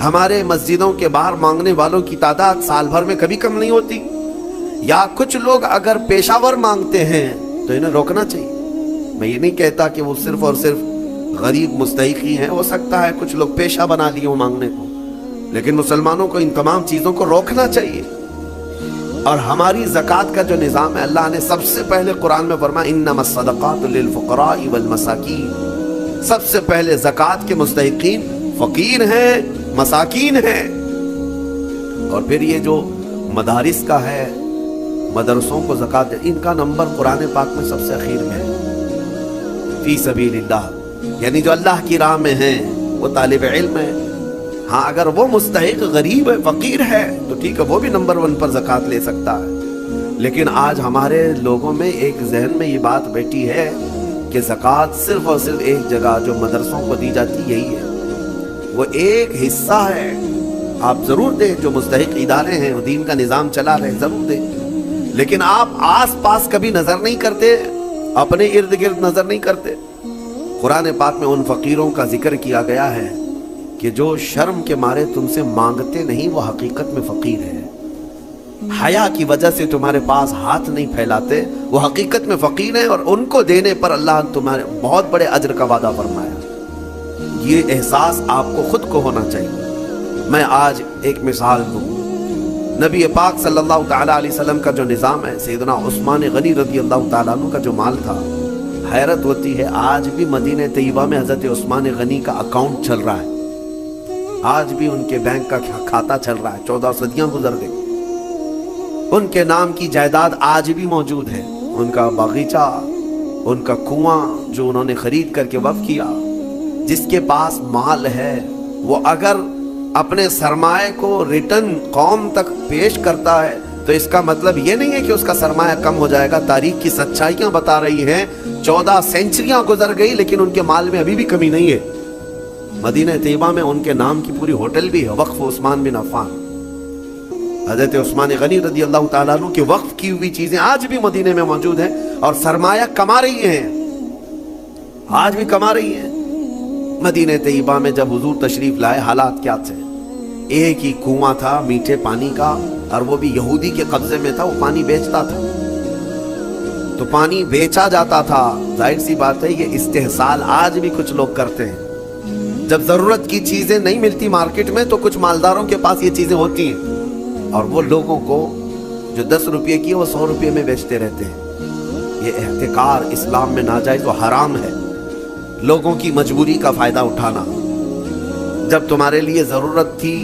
ہمارے مسجدوں کے باہر مانگنے والوں کی تعداد سال بھر میں کبھی کم نہیں ہوتی. یا کچھ لوگ اگر پیشہ ور مانگتے ہیں تو انہیں روکنا چاہیے. میں یہ نہیں کہتا کہ وہ صرف اور صرف غریب مستحقی ہیں، ہو سکتا ہے کچھ لوگ پیشہ بنا لیے ہوں مانگنے کو، لیکن مسلمانوں کو ان تمام چیزوں کو روکنا چاہیے. اور ہماری زکوٰۃ کا جو نظام ہے، اللہ نے سب سے پہلے قرآن میں فرمایا انما الصدقات للفقراء والمساکین. سب سے پہلے زکوٰۃ کے مستحقین فقیر ہیں، مساکین ہیں. اور پھر یہ جو مدارس کا ہے، مدرسوں کو زکوٰۃ، ان کا نمبر قرآن پاک میں سب سے اخیر میں ہے. فی سبیل اللہ، یعنی جو اللہ کی راہ میں ہیں وہ طالب علم ہے. ہاں اگر وہ مستحق غریب ہے، فقیر ہے تو ٹھیک ہے، وہ بھی نمبر 1 پر زکوٰۃ لے سکتا ہے. لیکن آج ہمارے لوگوں میں ایک ذہن میں یہ بات بیٹھی ہے کہ زکوٰۃ صرف اور صرف ایک جگہ جو مدرسوں کو دی جاتی یہی ہے، وہ ایک حصہ ہے. آپ ضرور دیں، جو مستحق ادارے ہیں، دین کا نظام چلا رہے، ضرور دیں، لیکن آپ آس پاس کبھی نظر نہیں کرتے، اپنے ارد گرد نظر نہیں کرتے. قرآن پاک میں ان فقیروں کا ذکر کیا گیا ہے کہ جو شرم کے مارے تم سے مانگتے نہیں، وہ حقیقت میں فقیر ہے. حیا کی وجہ سے تمہارے پاس ہاتھ نہیں پھیلاتے، وہ حقیقت میں فقیر ہیں، اور ان کو دینے پر اللہ نے تمہارے بہت بڑے اجر کا وعدہ فرمایا. یہ احساس آپ کو خود کو ہونا چاہیے. میں آج ایک مثال دوں. نبی پاک صلی اللہ تعالیٰ علیہ وسلم کا جو نظام ہے، سیدنا عثمان غنی رضی اللہ تعالیٰ عنہ کا جو مال تھا، حیرت ہوتی ہے آج بھی مدینہ طیبہ میں حضرت عثمان غنی کا اکاؤنٹ چل رہا ہے. آج بھی ان کے بینک کا کھاتا چل رہا ہے. 14 صدیاں گزر گئی، ان کے نام کی جائیداد آج بھی موجود ہے. ان کا باغیچہ، ان کا کنواں جو انہوں نے خرید کر کے وقف کیا. جس کے پاس مال ہے وہ اگر اپنے سرمایہ کو ریٹرن قوم تک پیش کرتا ہے تو اس کا مطلب یہ نہیں ہے کہ اس کا سرمایہ کم ہو جائے گا. تاریخ کی سچائیاں بتا رہی ہیں 14 سینچریاں گزر گئی لیکن ان کے مال میں ابھی بھی کمی نہیں ہے. مدینہ طیبہ میں ان کے نام کی پوری ہوٹل بھی ہے، وقف عثمان بن عفان. حضرت عثمان غنی رضی اللہ تعالیٰ عنہ کے وقف کی ہوئی چیزیں آج بھی مدینے میں موجود ہیں اور سرمایہ کما رہی ہیں، آج بھی کما رہی ہیں. مدینہ طیبہ میں جب حضور تشریف لائے حالات کیا تھے؟ ایک ہی کنواں تھا میٹھے پانی کا، اور وہ بھی یہودی کے قبضے میں تھا. وہ پانی بیچتا تھا، تو پانی بیچا جاتا تھا. ظاہر سی بات ہے یہ استحصال آج بھی کچھ لوگ کرتے ہیں. جب ضرورت کی چیزیں نہیں ملتی مارکیٹ میں تو کچھ مالداروں کے پاس یہ چیزیں ہوتی ہیں، اور وہ لوگوں کو جو 10 روپے کی وہ 100 روپے میں بیچتے رہتے ہیں. یہ احتکار اسلام میں ناجائز و حرام ہے. لوگوں کی مجبوری کا فائدہ اٹھانا. جب تمہارے لیے ضرورت تھی،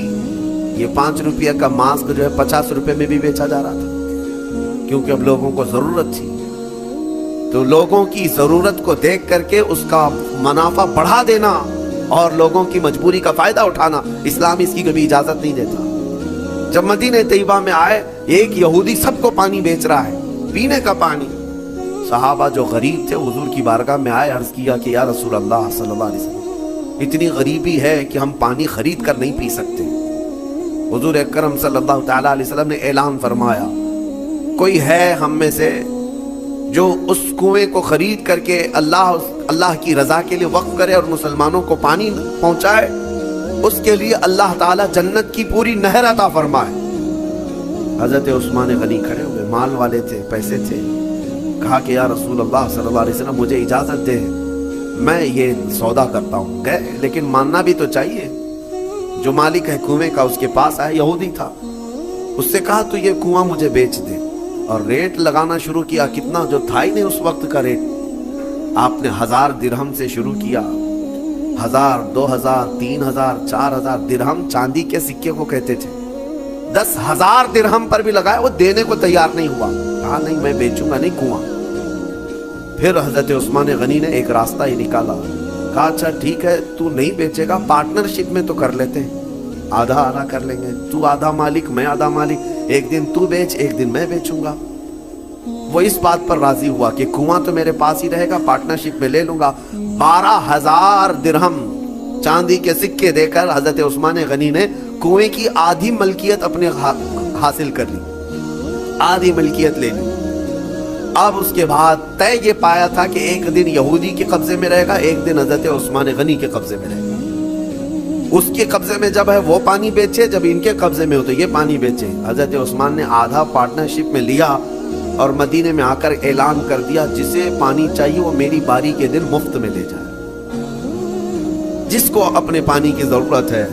یہ 5 روپے کا ماسک جو ہے 50 روپے میں بھی بیچا جا رہا تھا، کیونکہ اب لوگوں کو ضرورت تھی. تو لوگوں کی ضرورت کو دیکھ کر کے اس کا منافع بڑھا دینا اور لوگوں کی مجبوری کا فائدہ اٹھانا، اسلام اس کی کبھی اجازت نہیں دیتا. جب مدینہ طیبہ میں آئے، ایک یہودی سب کو پانی بیچ رہا ہے، پینے کا پانی. صحابہ جو غریب تھے حضور کی بارگاہ میں آئے، عرض کیا کہ یا رسول اللہ صلی اللہ علیہ وسلم، اتنی غریبی ہے کہ ہم پانی خرید کر نہیں پی سکتے. حضور اکرم صلی اللہ تعالیٰ علیہ وسلم نے اعلان فرمایا، کوئی ہے ہم میں سے جو اس کنویں کو خرید کر کے اللہ کی رضا کے لیے وقف کرے اور مسلمانوں کو پانی پہنچائے، اس کے لیے اللہ تعالیٰ جنت کی پوری نہر عطا فرمائے. حضرت عثمان غنی کھڑے ہوئے، مال والے تھے، پیسے تھے. کہا کہ یا رسول اللہ صلی اللہ علیہ وسلم مجھے اجازت دے، میں یہ سودا کرتا ہوں. گئے، لیکن ماننا بھی تو چاہیے. جو مالک ہے کنویں کا اس کے پاس آیا، یہودی تھا. اس سے کہا تو یہ کنواں مجھے بیچ دے، اور ریٹ لگانا شروع کیا. کتنا جو تھا ہی نہیں اس وقت کا ریٹ. آپ نے 1000 درہم سے شروع کیا. 1000، 2000، 3000، 4000 درہم چاندی کے سکے کو کہتے تھے. 10,000 درہم پر بھی لگایا، وہ دینے کو تیار نہیں ہوا. کہا نہیں میں بیچوں گا نہیں کنواں. پھر حضرت عثمان غنی نے ایک راستہ ہی نکالا. کہا اچھا ٹھیک ہے، تو نہیں بیچے گا، پارٹنرشپ میں تو کر لیتے ہیں، آدھا آدھا کر لیں گے. تو آدھا مالک، میں آدھا مالک، ایک دن تو بیچ، ایک دن میں بیچوں گا. وہ اس بات پر راضی ہوا کہ کنواں تو میرے پاس ہی رہے گا، پارٹنرشپ میں لے لوں گا. 12,000 درہم چاندی کے سکے دے کر حضرت عثمان غنی نے کنویں کی آدھی ملکیت اپنے حاصل کر لی، آدھی ملکیت لے لی. اب اس کے بعد طے یہ پایا تھا کہ ایک دن یہودی کے قبضے میں رہے گا، ایک دن حضرت عثمان غنی کے قبضے میں رہے گا. اس کے قبضے میں جب ہے وہ پانی بیچے, جب ان کے قبضے میں ہو تو یہ پانی بیچے. حضرت عثمان نے آدھا پارٹنرشپ میں لیا اور مدینے میں آ کر اعلان کر دیا جسے پانی چاہیے وہ میری باری کے دن مفت میں لے جائے. جس کو اپنے پانی کی ضرورت ہے,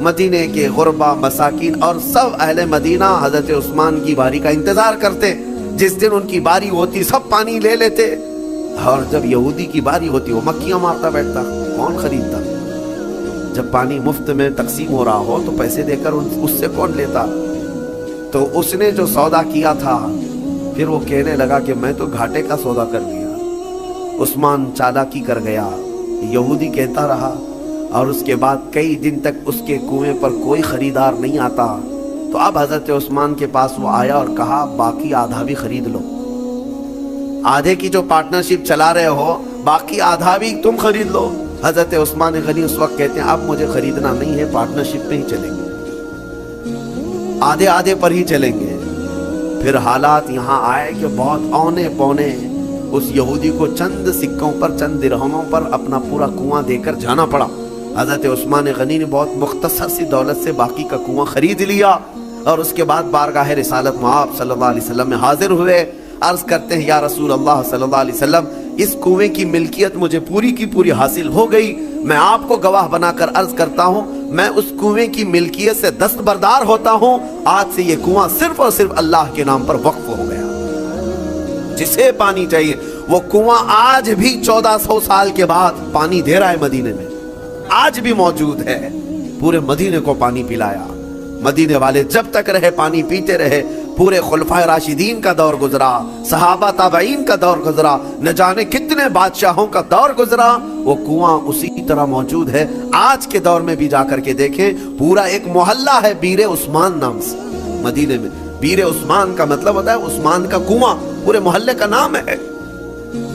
مدینے کے غربا, مساکین اور سب اہل مدینہ حضرت عثمان کی باری کا انتظار کرتے. جس دن ان کی باری ہوتی سب پانی لے لیتے, اور جب یہودی کی باری ہوتی وہ مکھیاں مارتا بیٹھتا. کون خریدتا؟ جب پانی مفت میں تقسیم ہو رہا ہو تو پیسے دے کر اس سے کون لیتا؟ تو اس نے جو سودا کیا تھا پھر وہ کہنے لگا کہ میں تو گھاٹے کا سودا کر لیا. عثمان چالاکی کر گیا, یہودی کہتا رہا, اور اس کے بعد کئی دن تک اس کے کنویں پر کوئی خریدار نہیں آتا. تو اب حضرت عثمان کے پاس وہ آیا اور کہا باقی آدھا بھی خرید لو. آدھے کی جو پارٹنرشپ چلا رہے ہو باقی آدھا بھی تم خرید لو. حضرت عثمان غنی اس وقت کہتے ہیں اب مجھے خریدنا نہیں ہے, پارٹنرشپ میں ہی چلیں گے, آدھے آدھے پر ہی چلیں گے. پھر حالات یہاں آئے کہ بہت اونے پونے اس یہودی کو چند سکوں پر, چند درہموں پر اپنا پورا کنواں دے کر جانا پڑا. حضرت عثمان غنی نے بہت مختصر سی دولت سے باقی کا کنواں خرید لیا, اور اس کے بعد بارگاہ رسالت آپ صلی اللہ علیہ وسلم میں حاضر ہوئے. عرض کرتے ہیں یا رسول اللہ صلی اللہ علیہ وسلم, اس کنویں کی ملکیت مجھے پوری کی پوری حاصل ہو گئی. میں آپ کو گواہ بنا کر عرض کرتا ہوں میں اس کنویں کی ملکیت سے دستبردار ہوتا ہوں. آج سے یہ کنواں صرف اور صرف اللہ کے نام پر وقف ہو گیا. جسے پانی چاہیے وہ کنواں آج بھی 1400 سال کے بعد پانی دے رہا ہے مدینے میں, آج بھی موجود ہے. پورے مدینے کو پانی پلایا. مدینے والے جب تک رہے پانی پیتے رہے. پورے خلفائے راشدین کا دور گزرا, صحابہ تابعین کا دور گزرا, نہ جانے کتنے بادشاہوں کا دور گزرا, وہ کنواں اسی طرح موجود ہے. آج کے دور میں بھی جا کر کے دیکھیں پورا ایک محلہ ہے بیر عثمان نام سے مدینے میں. بیر عثمان کا مطلب ہوتا ہے عثمان کا کنواں, پورے محلے کا نام ہے.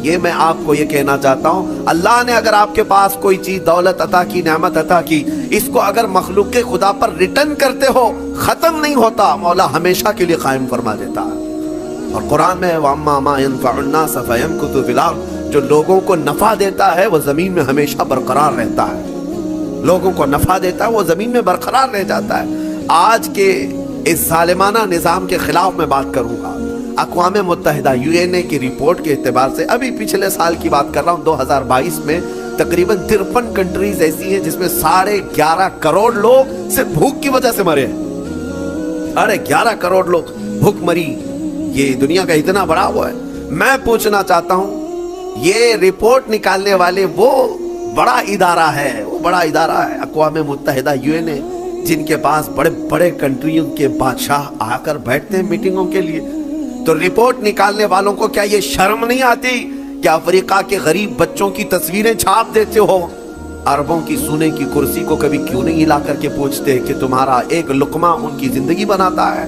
یہ میں آپ کو یہ کہنا چاہتا ہوں, اللہ نے اگر آپ کے پاس کوئی چیز دولت عطا کی, نعمت عطا کی, اس کو اگر مخلوق کے خدا پر ریٹرن کرتے ہو ختم نہیں ہوتا, مولا ہمیشہ کے لیے قائم فرما دیتا ہے. اور قرآن میں وَأَمَّا مَا يَنْفَعُ النَّاسَ فَيَمْكُثُ فِي الْأَرْضِ, جو لوگوں کو نفع دیتا ہے وہ زمین میں ہمیشہ برقرار رہتا ہے. لوگوں کو نفع دیتا ہے وہ زمین میں برقرار رہ جاتا ہے. آج کے اس ظالمانہ نظام کے خلاف میں بات کروں گا. اقوام متحدہ UN کی رپورٹ کے اعتبار سے, ابھی پچھلے سال کی بات کر رہا ہوں, 2022 میں تقریباً 53 کنٹریز ایسی ہیں جس میں 11.5 کروڑ لوگ صرف بھوک کی وجہ سے مرے ہیں. 11.5 کروڑ لوگ بھوک مری. یہ دنیا کا اتنا بڑا وہ ہے. میں پوچھنا چاہتا ہوں یہ رپورٹ نکالنے والے وہ بڑا ادارہ ہے, وہ بڑا ادارہ ہے اقوام متحدہ UN, جن کے پاس بڑے بڑے کنٹریوں کے بادشاہ آ کر بیٹھتے ہیں میٹنگوں کے لیے. تو رپورٹ نکالنے والوں کو کیا یہ شرم نہیں آتی کہ افریقہ کے غریب بچوں کی تصویریں چھاپ دیتے ہو؟ عربوں کی سونے کی کرسی کو کبھی کیوں نہیں ہلا کر کے پوچھتے کہ تمہارا ایک لقمہ ان کی زندگی بناتا ہے؟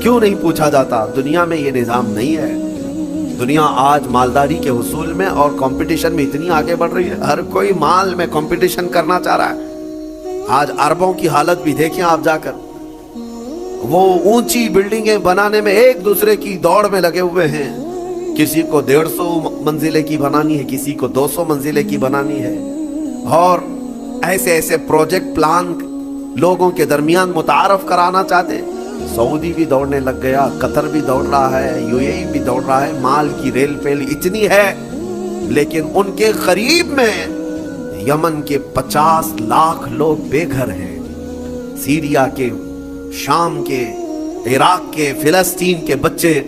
کیوں نہیں پوچھا جاتا؟ دنیا میں یہ نظام نہیں ہے. دنیا آج مالداری کے حصول میں اور کمپٹیشن میں اتنی آگے بڑھ رہی ہے, ہر کوئی مال میں کمپٹیشن کرنا چاہ رہا ہے. آج عربوں کی حالت بھی دیکھیں آپ جا کر, وہ اونچی بلڈنگیں بنانے میں ایک دوسرے کی دوڑ میں لگے ہوئے ہیں. کسی کو 150 منزلے کی بنانی ہے, کسی کو 200 منزلے کی بنانی ہے, اور ایسے ایسے پروجیکٹ پلان لوگوں کے درمیان متعارف کرانا چاہتے ہیں. سعودی بھی دوڑنے لگ گیا, قطر بھی دوڑ رہا ہے, UAE بھی دوڑ رہا ہے. مال کی ریل پیل اتنی ہے, لیکن ان کے قریب میں یمن کے 50 لاکھ لوگ بے گھر ہیں. سیریا کے, شام کے, عراق کے, فلسطین کے بچے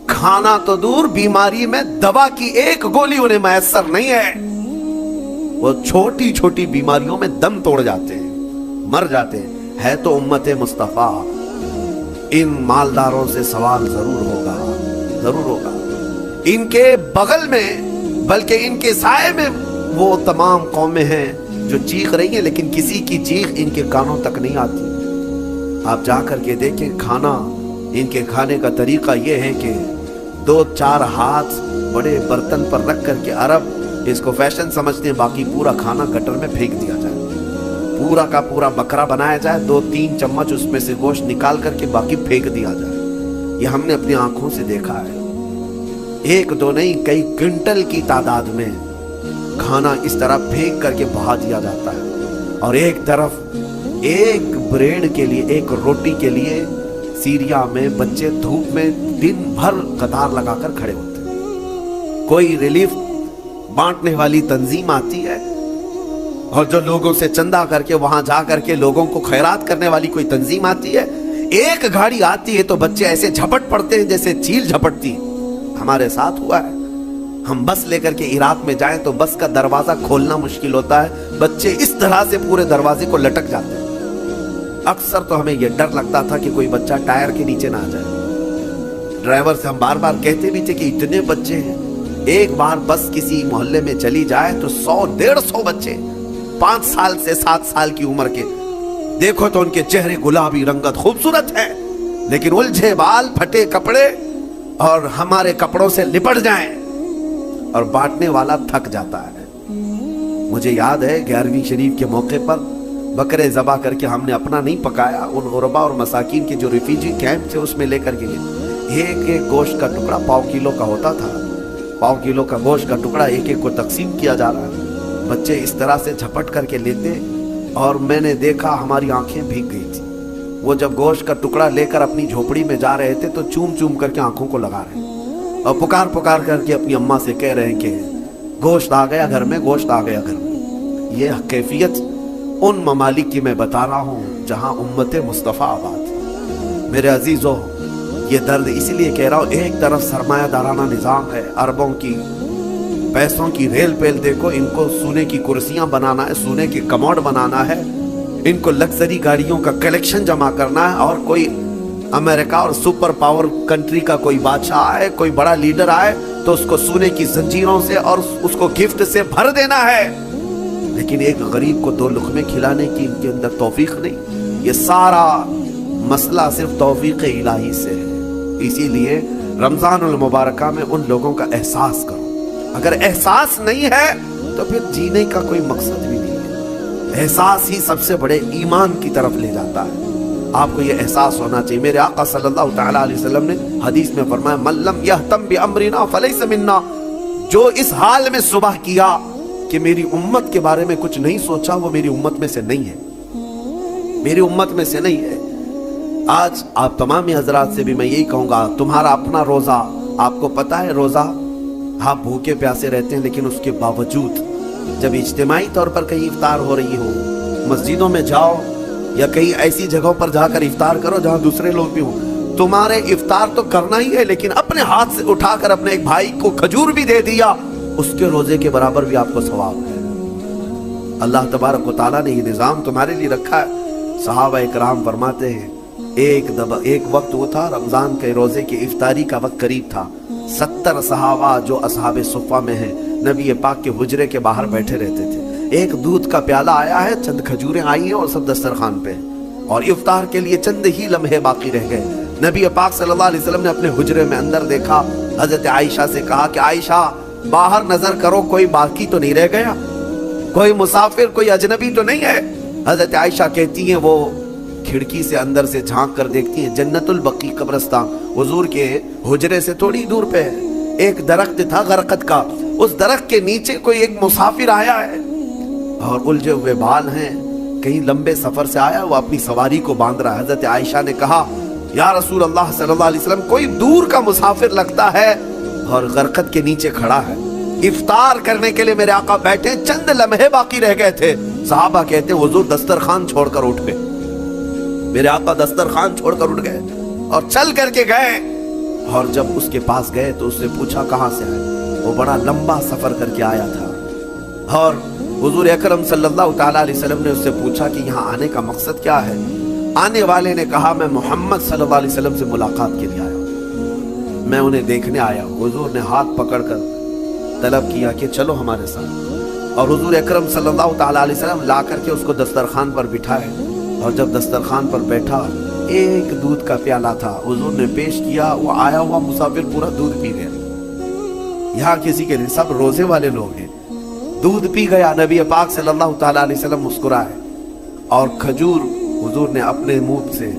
کھانا تو دور, بیماری میں دوا کی ایک گولی انہیں میسر نہیں ہے. وہ چھوٹی چھوٹی بیماریوں میں دم توڑ جاتے ہیں, مر جاتے ہیں. ہے تو امت مصطفیٰ. ان مالداروں سے سوال ضرور ہوگا, ضرور ہوگا. ان کے بغل میں بلکہ ان کے سائے میں وہ تمام قومیں ہیں جو چیخ رہی ہیں, لیکن کسی کی چیخ ان کے کانوں تک نہیں آتی. آپ جا کر کے دیکھیں کھانا, ان کے کھانے کا طریقہ یہ ہے کہ 2-4 ہاتھ بڑے برتن پر رکھ کر کے, عرب اس کو فیشن سمجھتے ہیں, باقی پورا کھانا گٹر میں پھینک دیا جائے. پورا کا پورا بکرا بنایا جائے, 2-3 چمچ اس میں سے گوشت نکال کر کے باقی پھینک دیا جائے. یہ ہم نے اپنی آنکھوں سے دیکھا ہے. 1-2 نہیں, کئی کوئنٹل کی تعداد میں کھانا اس طرح پھینک کر کے بہا دیا جاتا ہے. اور ایک طرف ایک بریڈ کے لیے، ایک روٹی کے لیے سیریا میں بچے دھوپ میں دن بھر قطار لگا کر کھڑے ہوتے ہیں۔ کوئی ریلیف بانٹنے والی تنظیم آتی ہے اور جو لوگوں سے چندہ کر کے وہاں جا کر کے لوگوں کو خیرات کرنے والی کوئی تنظیم آتی ہے، ایک گاڑی آتی ہے تو بچے ایسے جھپٹ پڑتے ہیں جیسے چیل جھپٹتی۔ ہمارے ساتھ ہوا ہے، ہم بس لے کر کے عراق میں جائیں تو بس کا دروازہ کھولنا مشکل ہوتا ہے، بچے اس طرح سے پورے دروازے کو لٹک جاتے ہیں۔ اکثر تو ہمیں یہ ڈر لگتا تھا کہ کوئی بچہ ٹائر کے نیچے نہ آ جائے۔ ڈرائیور سے ہم بار بار کہتے بھی تھے کہ اتنے بچے ہیں، ایک بار بس کسی محلے میں چلی جائے تو 100-150 بچے 5 سال سے 7 سال کی عمر کے، دیکھو تو ان کے چہرے گلابی رنگت خوبصورت ہے، لیکن الجھے بال، پھٹے کپڑے، اور ہمارے کپڑوں سے لپٹ جائیں اور بانٹنے والا تھک جاتا ہے۔ مجھے یاد ہے 11ویں شریف کے موقع پر بکرے ذبح کر کے ہم نے اپنا نہیں پکایا، ان غربا اور مساکین کے جو ریفیوجی کیمپ تھے اس میں لے کر کے ایک گوشت کا ٹکڑا 1.5 کلو کا ہوتا تھا، 1.5 کلو کا گوشت کا ٹکڑا ایک کو تقسیم کیا جا رہا ہے، بچے اس طرح سے جھپٹ کر کے لیتے، اور میں نے دیکھا ہماری آنکھیں بھیگ گئی تھی۔ وہ جب گوشت کا ٹکڑا لے کر اپنی جھوپڑی میں جا رہے تھے تو چوم چوم کر کے آنکھوں کو لگا رہے اور پکار پکار کر کے اپنی اماں سے کہہ رہے ہیں کہ گوشت آ گیا گھر میں، گوشت آ گیا گھر میں۔ یہ کیفیت ان ممالک کی میں بتا رہا ہوں جہاں امت مصطفیٰ آباد ہے۔ میرے عزیزو، یہ درد اس لیے کہہ رہا ہوں، ایک طرف سرمایہ دارانہ نظام ہے، اربوں کی پیسوں کی ریل پیل، دیکھو ان کو سونے کی کرسیاں بنانا ہے، سونے کی کموڈ بنانا ہے، ان کو لگژری گاڑیوں کا کلیکشن جمع کرنا ہے، اور کوئی امریکہ اور سپر پاور کنٹری کا کوئی بادشاہ آئے، کوئی بڑا لیڈر آئے تو اس کو سونے کی زنجیروں سے اور اس کو گفٹ سے بھر دینا ہے، لیکن ایک غریب کو 2 لقمے کھلانے کی ان کے اندر توفیق نہیں۔ یہ سارا مسئلہ صرف توفیق الہی سے ہے۔ اسی لیے رمضان المبارکہ میں ان لوگوں کا احساس کرو۔ اگر احساس نہیں ہے تو پھر جینے کا کوئی مقصد بھی نہیں ہے۔ احساس ہی سب سے بڑے ایمان کی طرف لے جاتا ہے۔ آپ کو یہ احساس ہونا چاہیے۔ میرے آقا صلی اللہ تعالیٰ علیہ وسلم نے حدیث میں فرمایا، من لم یہتم بامرنا فلیس منا، جو اس حال میں صبح کیا کہ میری امت کے بارے میں کچھ نہیں سوچا، وہ میری امت میں سے نہیں ہے، میری امت میں سے نہیں ہے۔ آج آپ تمام حضرات سے بھی میں یہی کہوں گا، تمہارا اپنا روزہ، آپ کو پتہ ہے روزہ آپ بھوکے پیاسے رہتے ہیں، لیکن اس کے باوجود جب اجتماعی طور پر کہیں افطار ہو رہی ہو، مسجدوں میں جاؤ یا کہیں ایسی جگہوں پر جا کر افطار کرو جہاں دوسرے لوگ بھی ہوں، تمہارے افطار تو کرنا ہی ہے، لیکن اپنے ہاتھ سے اٹھا کر اپنے ایک بھائی کو کھجور بھی دے دیا، اس کے روزے کے برابر بھی آپ کو ثواب ہے۔ اللہ تبارک و تعالیٰ نے یہ نظام تمہارے لیے رکھا ہے۔ صحابہ اکرام فرماتے ہیں ایک وقت وہ تھا، رمضان کے روزے کی افطاری کا وقت قریب تھا، 70 صحابہ جو اصحاب صفہ میں ہیں نبی پاک کے حجرے کے باہر بیٹھے رہتے تھے۔ ایک دودھ کا پیالہ آیا ہے، چند کھجوریں آئی ہیں اور سب دسترخوان پہ، اور افطار کے لیے چند ہی لمحے باقی رہ گئے۔ نبی پاک صلی اللہ علیہ وسلم نے اپنے حجرے میں اندر دیکھا، حضرت عائشہ سے کہا کہ عائشہ باہر نظر کرو، کوئی باقی تو نہیں رہ گیا، کوئی مسافر، کوئی اجنبی تو نہیں ہے۔ حضرت عائشہ کہتی ہیں وہ کھڑکی سے اندر سے جھانک کر دیکھتی ہیں، جنت البقیع قبرستان حضور کے حجرے سے تھوڑی دور پہ ہے، ایک درخت تھا غرقد کا، اس درخت کے نیچے کوئی ایک مسافر آیا ہے اور الجھے ہوئے بال ہیں، کہیں لمبے سفر سے آیا، وہ اپنی سواری کو باندھ رہا ہے۔ حضرت عائشہ نے کہا یا رسول اللہ صلی اللہ علیہ وسلم، کوئی دور کا مسافر لگتا ہے اور غرقد کے نیچے کھڑا ہے، افطار کرنے کے لیے میرے آقا بیٹھے، چند لمحے باقی رہ گئے تھے۔ صحابہ کہتے ہیں حضور دسترخوان چھوڑ کر اٹھ گئے، میرے آقا دسترخوان چھوڑ کر اٹھ گئے اور چل کر کے گئے، اور جب اس کے پاس گئے تو اس سے پوچھا کہاں سے آئے، وہ بڑا لمبا سفر کر کے آیا تھا، اور حضور اکرم صلی اللہ تعالیٰ علیہ وسلم نے اس سے پوچھا کہ یہاں آنے کا مقصد کیا ہے؟ آنے والے نے کہا میں محمد صلی اللہ علیہ وسلم سے ملاقات کے لیے آیا ہوں، میں انہیں دیکھنے آیا ہوں۔ حضور نے ہاتھ پکڑ کر طلب کیا کہ چلو ہمارے ساتھ، اور حضور اکرم صلی اللہ تعالیٰ علیہ وسلم لا کر کے اس کو دسترخوان پر بٹھائے، اور جب دسترخوان پر بیٹھا ایک دودھ کا پیالہ تھا، حضور نے پیش کیا، وہ آیا ہوا مسافر پورا دودھ پی گیا۔ یہاں کسی کے لیے سب روزے والے لوگ ہیں، دودھ پی گیا۔ نبی پاک صلی اللہ تعالیٰ علیہ وسلم مسکرائے، اور کھجور حضور نے اپنے منہ سے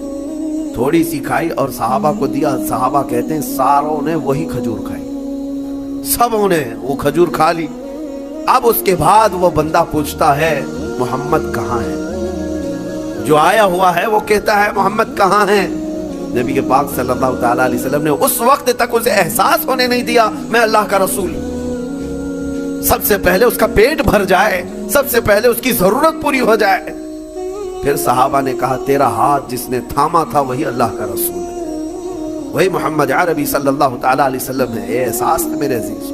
تھوڑی سی کھائی اور صحابہ کو دیا۔ صحابہ کہتے ہیں ساروں نے وہی کھجور کھائی، سبوں نے وہ کھجور کھا لی۔ اب اس کے بعد وہ بندہ پوچھتا ہے محمد کہاں ہے؟ جو آیا ہوا ہے وہ کہتا ہے محمد کہاں ہے؟ نبی کے پاک صلی اللہ تعالیٰ علیہ وسلم نے اس وقت تک اسے احساس ہونے نہیں دیا میں اللہ کا رسول ہوں۔ سب سے پہلے اس کا پیٹ بھر جائے، سب سے پہلے اس کی ضرورت پوری ہو جائے۔ پھر صحابہ نے کہا تیرا ہاتھ جس نے تھاما تھا وہی اللہ کا رسول ہے، وہی محمد عربی صلی اللہ تعالیٰ علیہ وسلم ہے۔ اے احساس ہے میرے عزیز،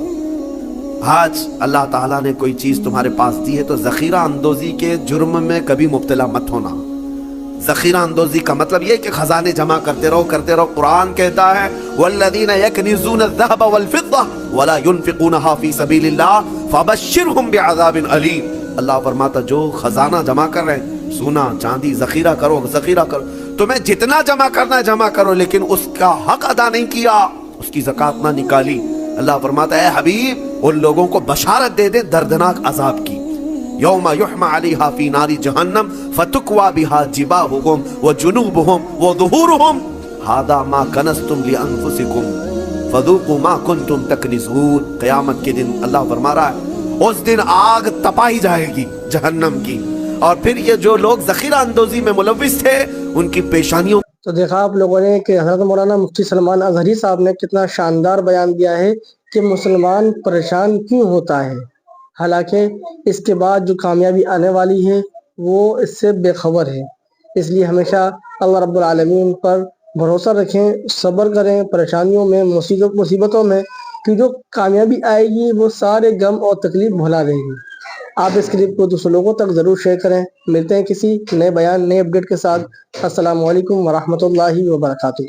آج اللہ تعالیٰ نے کوئی چیز تمہارے پاس دی ہے تو ذخیرہ اندوزی کے جرم میں کبھی مبتلا مت ہونا۔ ذخیرہ اندوزی کا مطلب یہ کہ خزانے جمع کرتے رہو کرتے رہو۔ قرآن کہتا ہے والذین یکنزون الذهب والفضة ولا ينفقونها فی سبیل اللہ فبشرهم بعذاب علیم۔ اللہ فرماتا جو خزانہ جمع کر رہے ہیں، سونا چاندی ذخیرہ کرو ذخیرہ کرو، تمہیں جتنا جمع کرنا ہے جمع کرو، لیکن اس کا حق ادا نہیں کیا، اس کی زکوٰۃ نہ نکالی۔ اللہ فرماتا ہے اے حبیب ان لوگوں کو بشارت دے دے دردناک عذاب کی۔ یوم یحمى علیہا فی نار جہنم فتکوی بہا جباہہم وجنوبہم وظہورہم ھذا ما کنزتم لانفسکم فذوقوا ما کنتم تکنزون۔ قیامت کے دن اللہ فرما رہا ہے اس دن آگ تپائی جائے گی جہنم کی، اور پھر یہ جو لوگ ذخیرہ اندوزی میں ملوث تھے ان کی پیشانیوں۔ تو دیکھا آپ لوگوں نے کہ حضرت مولانا مفتی سلمان اظہری صاحب نے کتنا شاندار بیان دیا ہے کہ مسلمان پریشان کیوں ہوتا ہے، حالانکہ اس کے بعد جو کامیابی آنے والی ہے وہ اس سے بے خبر ہے۔ اس لیے ہمیشہ اللہ رب العالمین پر بھروسہ رکھیں، صبر کریں پریشانیوں میں، مصیبتوں میں، کہ جو کامیابی آئے گی وہ سارے غم اور تکلیف بھلا دے گی۔ آپ اس کلپ کو دوسرے لوگوں تک ضرور شیئر کریں۔ ملتے ہیں کسی نئے بیان نئے اپڈیٹ کے ساتھ۔ السلام علیکم ورحمۃ اللہ وبرکاتہ۔